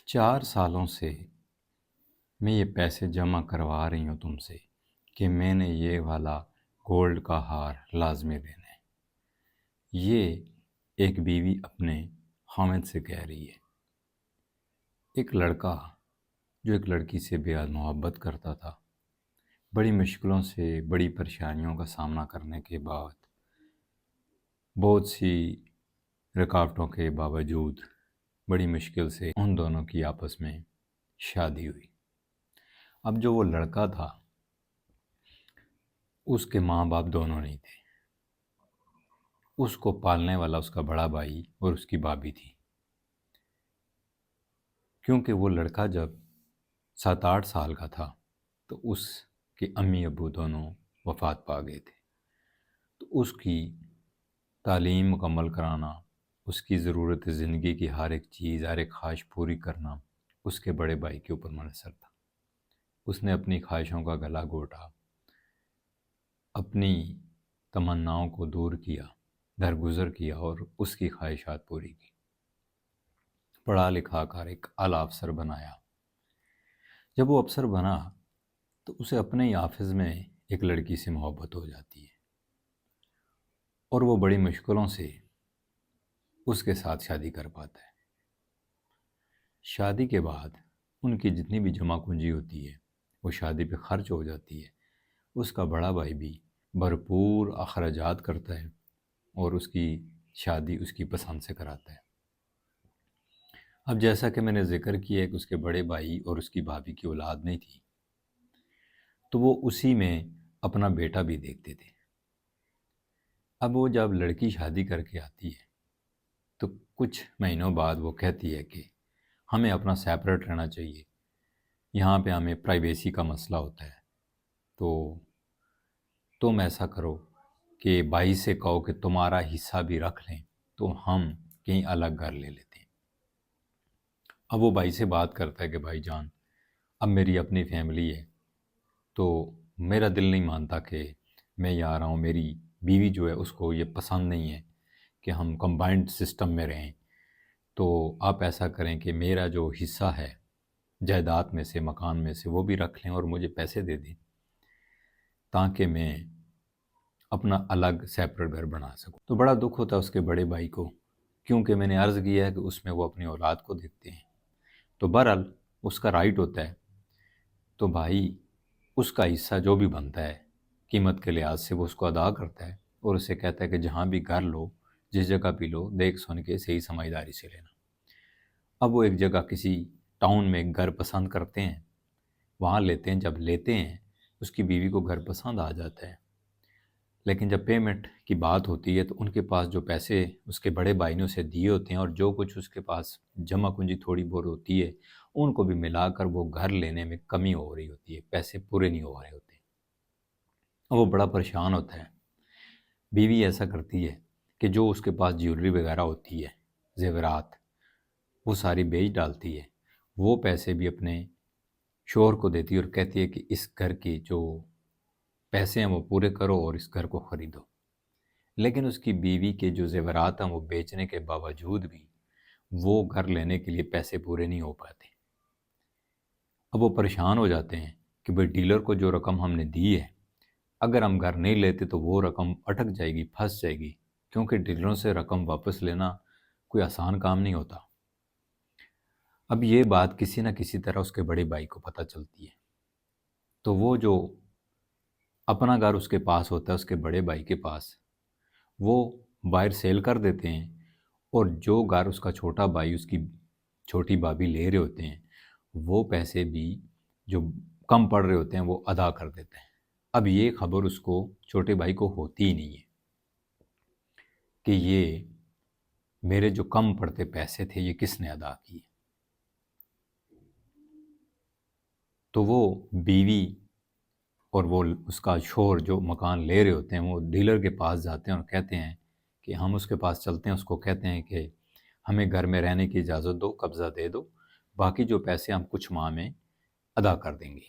4 سالوں سے میں یہ پیسے جمع کروا رہی ہوں تم سے کہ میں نے یہ والا گولڈ کا ہار لازمی دینا ہے۔ یہ ایک بیوی اپنے خاوند سے کہہ رہی ہے۔ ایک لڑکا جو ایک لڑکی سے بے حد محبت کرتا تھا، بڑی مشکلوں سے بڑی پریشانیوں کا سامنا کرنے کے بعد، بہت سی رکاوٹوں کے باوجود بڑی مشکل سے ان دونوں کی آپس میں شادی ہوئی۔ اب جو وہ لڑکا تھا، اس کے ماں باپ دونوں نہیں تھے۔ اس کو پالنے والا اس کا بڑا بھائی اور اس کی بھابھی تھی، کیونکہ وہ لڑکا جب 7-8 سال کا تھا تو اس کے امی ابو دونوں وفات پا گئے تھے۔ تو اس کی تعلیم مکمل کرانا، اس کی ضرورت زندگی کی ہر ایک چیز، ہر ایک خواہش پوری کرنا اس کے بڑے بھائی کے اوپر منحصر تھا۔ اس نے اپنی خواہشوں کا گلا گھونٹا، اپنی تمناؤں کو دور کیا، درگزر کیا اور اس کی خواہشات پوری کی۔ پڑھا لکھا کر ایک اعلیٰ افسر بنایا۔ جب وہ افسر بنا تو اسے اپنے ہی آفس میں ایک لڑکی سے محبت ہو جاتی ہے، اور وہ بڑی مشکلوں سے اس کے ساتھ شادی کر پاتا ہے۔ شادی کے بعد ان کی جتنی بھی جمع پونجی ہوتی ہے وہ شادی پہ خرچ ہو جاتی ہے۔ اس کا بڑا بھائی بھی بھرپور اخراجات کرتا ہے اور اس کی شادی اس کی پسند سے کراتا ہے۔ اب جیسا کہ میں نے ذکر کیا ہے کہ اس کے بڑے بھائی اور اس کی بھابھی کی اولاد نہیں تھی، تو وہ اسی میں اپنا بیٹا بھی دیکھتے تھے۔ اب وہ جب لڑکی شادی کر کے آتی ہے تو کچھ مہینوں بعد وہ کہتی ہے کہ ہمیں اپنا سیپریٹ رہنا چاہیے، یہاں پہ ہمیں پرائیویسی کا مسئلہ ہوتا ہے، تو تم ایسا کرو کہ بھائی سے کہو کہ تمہارا حصہ بھی رکھ لیں تو ہم کہیں الگ گھر لے لیتے ہیں۔ اب وہ بھائی سے بات کرتا ہے کہ بھائی جان، اب میری اپنی فیملی ہے، تو میرا دل نہیں مانتا کہ میں یہاں آ رہا ہوں، میری بیوی جو ہے اس کو یہ پسند نہیں ہے کہ ہم کمبائنڈ سسٹم میں رہیں، تو آپ ایسا کریں کہ میرا جو حصہ ہے جائیداد میں سے، مکان میں سے، وہ بھی رکھ لیں اور مجھے پیسے دے دیں تاکہ میں اپنا الگ سیپریٹ گھر بنا سکوں۔ تو بڑا دکھ ہوتا ہے اس کے بڑے بھائی کو، کیونکہ میں نے عرض کیا ہے کہ اس میں وہ اپنی اولاد کو دیکھتے ہیں، تو بہرحال اس کا رائٹ ہوتا ہے، تو بھائی اس کا حصہ جو بھی بنتا ہے قیمت کے لحاظ سے وہ اس کو ادا کرتا ہے اور اسے کہتا ہے کہ جہاں بھی گھر لو، جس جگہ بھی لو، دیکھ سن کے صحیح سمجھداری سے لینا۔ اب وہ ایک جگہ کسی ٹاؤن میں ایک گھر پسند کرتے ہیں، وہاں لیتے ہیں۔ جب لیتے ہیں اس کی بیوی کو گھر پسند آ جاتا ہے، لیکن جب پیمنٹ کی بات ہوتی ہے تو ان کے پاس جو پیسے اس کے بڑے بھائی نے اسے دیے ہوتے ہیں اور جو کچھ اس کے پاس جمع کنجی تھوڑی بہت ہوتی ہے، ان کو بھی ملا کر وہ گھر لینے میں کمی ہو رہی ہوتی ہے، پیسے پورے نہیں ہو رہے ہوتے۔ وہ بڑا پریشان ہوتا ہے۔ بیوی ایسا کرتی ہے کہ جو اس کے پاس جیولری وغیرہ ہوتی ہے، زیورات، وہ ساری بیچ ڈالتی ہے، وہ پیسے بھی اپنے شوہر کو دیتی ہے اور کہتی ہے کہ اس گھر کی جو پیسے ہیں وہ پورے کرو اور اس گھر کو خریدو۔ لیکن اس کی بیوی کے جو زیورات ہیں وہ بیچنے کے باوجود بھی وہ گھر لینے کے لیے پیسے پورے نہیں ہو پاتے۔ اب وہ پریشان ہو جاتے ہیں کہ بھئی ڈیلر کو جو رقم ہم نے دی ہے، اگر ہم گھر نہیں لیتے تو وہ رقم اٹک جائے گی، پھنس جائے گی، کیونکہ ڈیلروں سے رقم واپس لینا کوئی آسان کام نہیں ہوتا۔ اب یہ بات کسی نہ کسی طرح اس کے بڑے بھائی کو پتہ چلتی ہے، تو وہ جو اپنا گھر اس کے پاس ہوتا ہے، اس کے بڑے بھائی کے پاس، وہ باہر سیل کر دیتے ہیں، اور جو گھر اس کا چھوٹا بھائی، اس کی چھوٹی بھابھی لے رہے ہوتے ہیں، وہ پیسے بھی جو کم پڑ رہے ہوتے ہیں وہ ادا کر دیتے ہیں۔ اب یہ خبر اس کو چھوٹے بھائی کو ہوتی ہی نہیں ہے کہ یہ میرے جو کم پڑتے پیسے تھے یہ کس نے ادا کیے۔ تو وہ بیوی اور وہ اس کا شوہر جو مکان لے رہے ہوتے ہیں، وہ ڈیلر کے پاس جاتے ہیں اور کہتے ہیں کہ ہم اس کے پاس چلتے ہیں، اس کو کہتے ہیں کہ ہمیں گھر میں رہنے کی اجازت دو، قبضہ دے دو، باقی جو پیسے ہم کچھ ماہ میں ادا کر دیں گے۔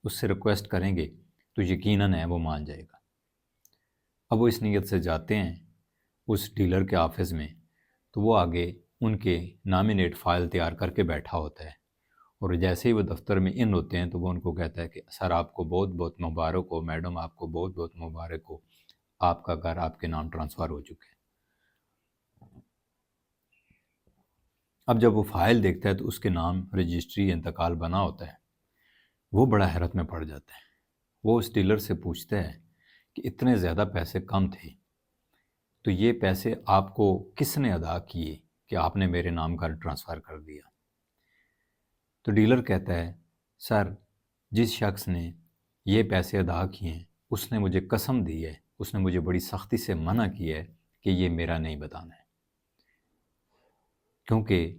اس سے ریکویسٹ کریں گے تو یقیناً ہے وہ مان جائے گا۔ اب وہ اس نیت سے جاتے ہیں اس ڈیلر کے آفس میں، تو وہ آگے ان کے نامینیٹ فائل تیار کر کے بیٹھا ہوتا ہے، اور جیسے ہی وہ دفتر میں ان ہوتے ہیں تو وہ ان کو کہتا ہے کہ سر آپ کو بہت بہت مبارک ہو، میڈم آپ کو بہت بہت مبارک ہو، آپ کا گھر آپ کے نام ٹرانسفر ہو چکے ہیں۔ اب جب وہ فائل دیکھتا ہے تو اس کے نام رجسٹری انتقال بنا ہوتا ہے، وہ بڑا حیرت میں پڑ جاتا ہے۔ وہ اس ڈیلر سے پوچھتا ہے کہ اتنے زیادہ پیسے کم تھے تو یہ پیسے آپ کو کس نے ادا کیے کہ آپ نے میرے نام کا ٹرانسفر کر دیا؟ تو ڈیلر کہتا ہے سر جس شخص نے یہ پیسے ادا کیے ہیں اس نے مجھے قسم دی ہے، اس نے مجھے بڑی سختی سے منع کیا ہے کہ یہ میرا نہیں بتانا ہے، کیونکہ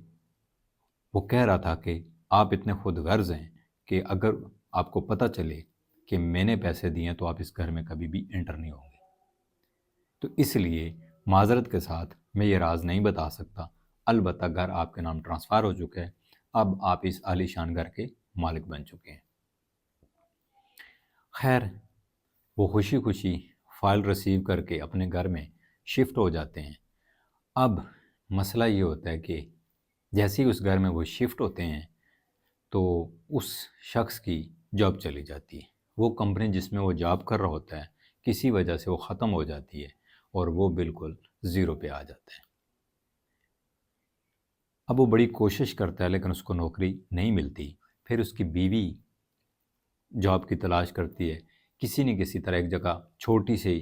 وہ کہہ رہا تھا کہ آپ اتنے خود غرض ہیں کہ اگر آپ کو پتہ چلے کہ میں نے پیسے دیے ہیں تو آپ اس گھر میں کبھی بھی انٹر نہیں ہوں گے۔ تو اس لیے معذرت کے ساتھ میں یہ راز نہیں بتا سکتا، البتہ گھر آپ کے نام ٹرانسفر ہو چکا ہے، اب آپ اس عالی شان گھر کے مالک بن چکے ہیں۔ خیر وہ خوشی خوشی فائل ریسیو کر کے اپنے گھر میں شفٹ ہو جاتے ہیں۔ اب مسئلہ یہ ہوتا ہے کہ جیسے ہی اس گھر میں وہ شفٹ ہوتے ہیں تو اس شخص کی جاب چلی جاتی ہے، وہ کمپنی جس میں وہ جاب کر رہا ہوتا ہے کسی وجہ سے وہ ختم ہو جاتی ہے اور وہ بالکل زیرو پہ آ جاتا ہے۔ اب وہ بڑی کوشش کرتا ہے لیکن اس کو نوکری نہیں ملتی، پھر اس کی بیوی جاب کی تلاش کرتی ہے، کسی نہ کسی طرح ایک جگہ چھوٹی سی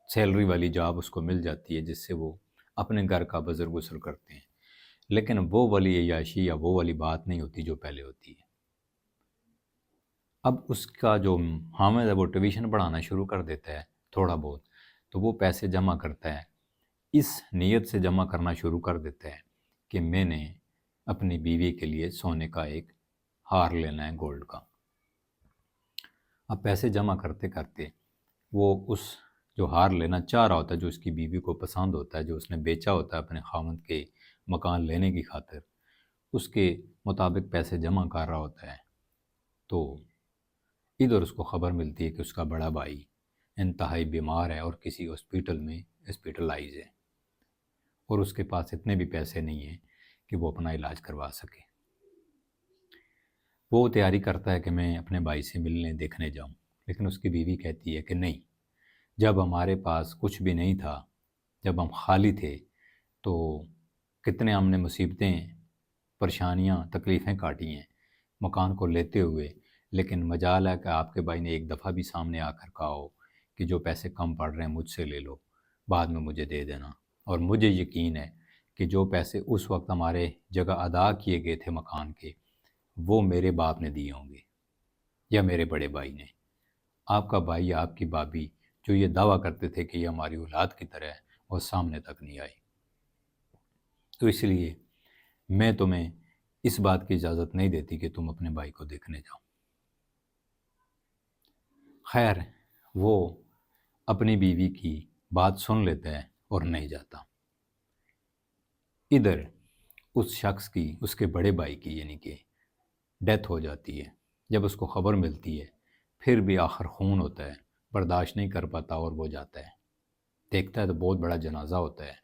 سیلری والی جاب اس کو مل جاتی ہے جس سے وہ اپنے گھر کا بسر بسر کرتے ہیں، لیکن وہ والی عیاشی یا وہ والی بات نہیں ہوتی جو پہلے ہوتی ہے۔ اب اس کا جو حامد ہے وہ ٹیوشن پڑھانا شروع کر دیتا ہے تھوڑا بہت، تو وہ پیسے جمع کرتا ہے، اس نیت سے جمع کرنا شروع کر دیتا ہے کہ میں نے اپنی بیوی کے لیے سونے کا ایک ہار لینا ہے گولڈ کا۔ اب پیسے جمع کرتے کرتے وہ اس جو ہار لینا چاہ رہا ہوتا ہے، جو اس کی بیوی کو پسند ہوتا ہے، جو اس نے بیچا ہوتا ہے اپنے خاوند کے مکان لینے کی خاطر، اس کے مطابق پیسے جمع کر رہا ہوتا ہے، تو ادھر اس کو خبر ملتی ہے کہ اس کا بڑا بھائی انتہائی بیمار ہے اور کسی ہاسپٹل میں ہاسپٹلائز ہے، اور اس کے پاس اتنے بھی پیسے نہیں ہیں کہ وہ اپنا علاج کروا سکے۔ وہ تیاری کرتا ہے کہ میں اپنے بھائی سے ملنے دیکھنے جاؤں، لیکن اس کی بیوی کہتی ہے کہ نہیں، جب ہمارے پاس کچھ بھی نہیں تھا، جب ہم خالی تھے تو کتنے ہم نے مصیبتیں، پریشانیاں، تکلیفیں کاٹی ہیں مکان کو لیتے ہوئے، لیکن مجال ہے کہ آپ کے بھائی نے ایک دفعہ بھی سامنے آ کر کہا ہو کہ جو پیسے کم پڑ رہے ہیں مجھ سے لے لو، بعد میں مجھے دے دینا، اور مجھے یقین ہے کہ جو پیسے اس وقت ہمارے جگہ ادا کیے گئے تھے مکان کے، وہ میرے باپ نے دیے ہوں گے یا میرے بڑے بھائی نے۔ آپ کا بھائی یا آپ کی بھابھی جو یہ دعویٰ کرتے تھے کہ یہ ہماری اولاد کی طرح ہے، وہ سامنے تک نہیں آئی، تو اس لیے میں تمہیں اس بات کی اجازت نہیں دیتی کہ تم اپنے بھائی کو دیکھنے جاؤ۔ خیر وہ اپنی بیوی کی بات سن لیتا ہے اور نہیں جاتا۔ ادھر اس شخص کی، اس کے بڑے بھائی کی یعنی کہ ڈیتھ ہو جاتی ہے۔ جب اس کو خبر ملتی ہے پھر بھی آخر خون ہوتا ہے، برداشت نہیں کر پاتا اور وہ جاتا ہے، دیکھتا ہے تو بہت بڑا جنازہ ہوتا ہے،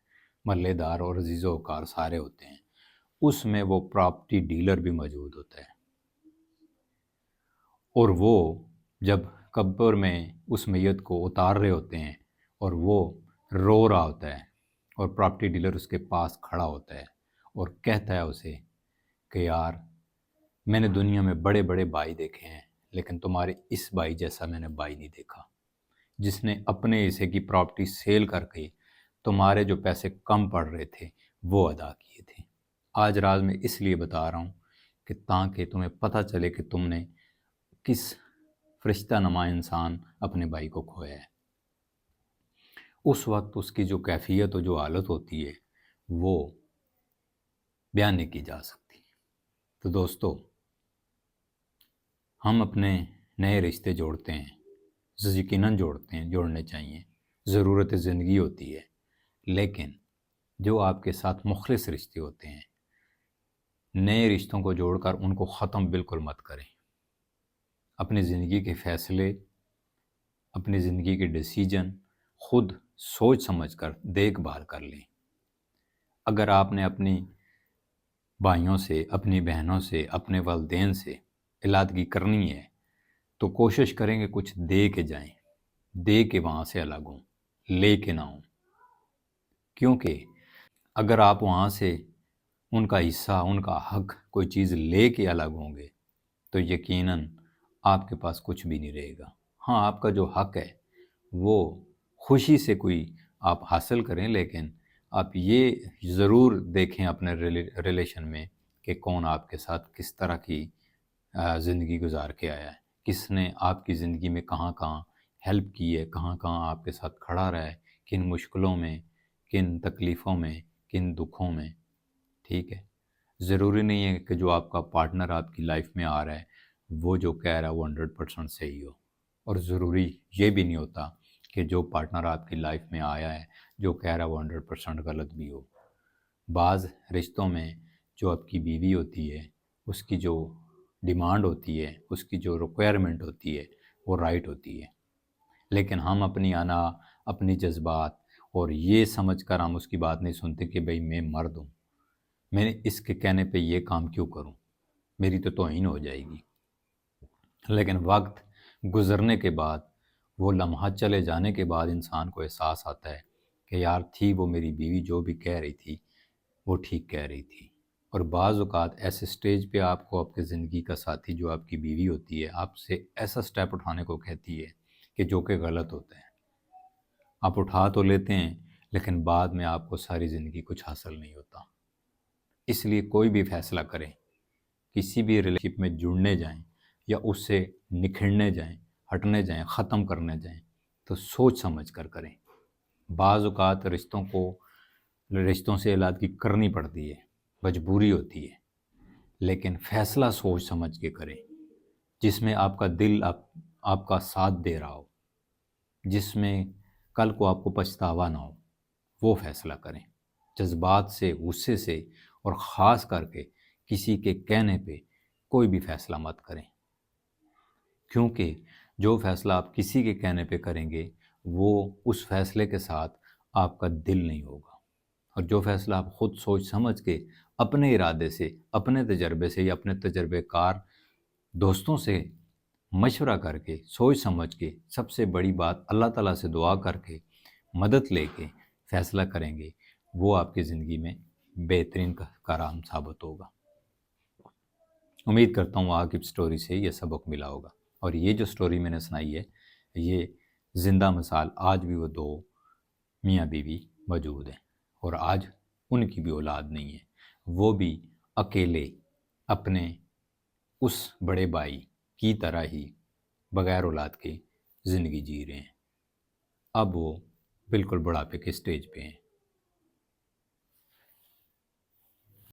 محلے دار اور عزیز و وقار سارے ہوتے ہیں، اس میں وہ پراپرٹی ڈیلر بھی موجود ہوتا ہے، اور وہ جب قبر میں اس میت کو اتار رہے ہوتے ہیں اور وہ رو رہا ہوتا ہے، اور پراپرٹی ڈیلر اس کے پاس کھڑا ہوتا ہے اور کہتا ہے اسے کہ یار میں نے دنیا میں بڑے بڑے بھائی دیکھے ہیں لیکن تمہارے اس بھائی جیسا میں نے بھائی نہیں دیکھا، جس نے اپنے حصے کی پراپرٹی سیل کر کے تمہارے جو پیسے کم پڑ رہے تھے وہ ادا کیے تھے۔ آج راز میں اس لیے بتا رہا ہوں کہ تاکہ تمہیں پتہ چلے کہ تم نے کس فرشتہ نما انسان اپنے بھائی کو کھویا ہے۔ اس وقت اس کی جو کیفیت اور جو حالت ہوتی ہے وہ بیان نہیں کی جا سکتی۔ تو دوستو، ہم اپنے نئے رشتے جوڑتے ہیں، یقیناً جوڑتے ہیں، جوڑنے چاہیے، ضرورت زندگی ہوتی ہے، لیکن جو آپ کے ساتھ مخلص رشتے ہوتے ہیں، نئے رشتوں کو جوڑ کر ان کو ختم بالکل مت کریں۔ اپنی زندگی کے فیصلے، اپنی زندگی کے ڈیسیجن خود سوچ سمجھ کر دیکھ بھال کر لیں، اگر آپ نے اپنی بھائیوں سے، اپنی بہنوں سے، اپنے والدین سے علادگی کرنی ہے تو کوشش کریں کہ کچھ دے کے جائیں، دے کے وہاں سے الگ ہوں، لے کے نہ ہوں۔ کیونکہ اگر آپ وہاں سے ان کا حصہ، ان کا حق، کوئی چیز لے کے الگ ہوں گے تو یقیناً آپ کے پاس کچھ بھی نہیں رہے گا۔ ہاں، آپ کا جو حق ہے وہ خوشی سے کوئی آپ حاصل کریں، لیکن آپ یہ ضرور دیکھیں اپنے ریلیشن میں کہ کون آپ کے ساتھ کس طرح کی زندگی گزار کے آیا ہے، کس نے آپ کی زندگی میں کہاں کہاں ہیلپ کی ہے، کہاں کہاں آپ کے ساتھ کھڑا رہا ہے، کن مشکلوں میں، کن تکلیفوں میں، کن دکھوں میں۔ ٹھیک ہے، ضروری نہیں ہے کہ جو آپ کا پارٹنر آپ کی لائف میں آ رہا ہے وہ جو کہہ رہا ہے وہ 100% صحیح ہو، اور ضروری یہ بھی نہیں ہوتا کہ جو پارٹنر آپ کی لائف میں آیا ہے جو کہہ رہا ہے وہ 100% غلط بھی ہو۔ بعض رشتوں میں جو آپ کی بیوی ہوتی ہے اس کی جو ڈیمانڈ ہوتی ہے، اس کی جو ریکوائرمنٹ ہوتی ہے وہ رائٹ ہوتی ہے، لیکن ہم اپنی انا، اپنی جذبات اور یہ سمجھ کر ہم اس کی بات نہیں سنتے کہ بھئی میں مرد ہوں، میں اس کے کہنے پہ یہ کام کیوں کروں، میری تو توہین ہو جائے گی۔ لیکن وقت گزرنے کے بعد، وہ لمحات چلے جانے کے بعد انسان کو احساس آتا ہے کہ یار تھی وہ میری بیوی جو بھی کہہ رہی تھی وہ ٹھیک کہہ رہی تھی۔ اور بعض اوقات ایسے سٹیج پہ آپ کو آپ کی زندگی کا ساتھی جو آپ کی بیوی ہوتی ہے آپ سے ایسا سٹیپ اٹھانے کو کہتی ہے کہ جو کہ غلط ہوتا ہے، آپ اٹھا تو لیتے ہیں لیکن بعد میں آپ کو ساری زندگی کچھ حاصل نہیں ہوتا۔ اس لیے کوئی بھی فیصلہ کریں، کسی بھی ریلیشن شپ میں جڑنے جائیں یا اس سے نکھرنے جائیں، ہٹنے جائیں، ختم کرنے جائیں تو سوچ سمجھ کر کریں۔ بعض اوقات رشتوں سے علادگی کرنی پڑتی ہے، مجبوری ہوتی ہے، لیکن فیصلہ سوچ سمجھ کے کریں جس میں آپ کا دل آپ کا ساتھ دے رہا ہو، جس میں کل کو آپ کو پچھتاوا نہ ہو، وہ فیصلہ کریں۔ جذبات سے، غصے سے اور خاص کر کے کسی کے کہنے پہ کوئی بھی فیصلہ مت کریں، کیونکہ جو فیصلہ آپ کسی کے کہنے پہ کریں گے وہ اس فیصلے کے ساتھ آپ کا دل نہیں ہوگا، اور جو فیصلہ آپ خود سوچ سمجھ کے اپنے ارادے سے، اپنے تجربے سے یا اپنے تجربے کار دوستوں سے مشورہ کر کے، سوچ سمجھ کے، سب سے بڑی بات اللہ تعالیٰ سے دعا کر کے، مدد لے کے فیصلہ کریں گے، وہ آپ کی زندگی میں بہترین کارآمد ثابت ہوگا۔ امید کرتا ہوں آپ کی سٹوری سے یہ سبق ملا ہوگا، اور یہ جو سٹوری میں نے سنائی ہے یہ زندہ مثال، آج بھی وہ دو میاں بیوی موجود ہیں اور آج ان کی بھی اولاد نہیں ہے، وہ بھی اکیلے اپنے اس بڑے بھائی کی طرح ہی بغیر اولاد کے زندگی جی رہے ہیں۔ اب وہ بالکل بڑھاپے کے سٹیج پہ ہیں۔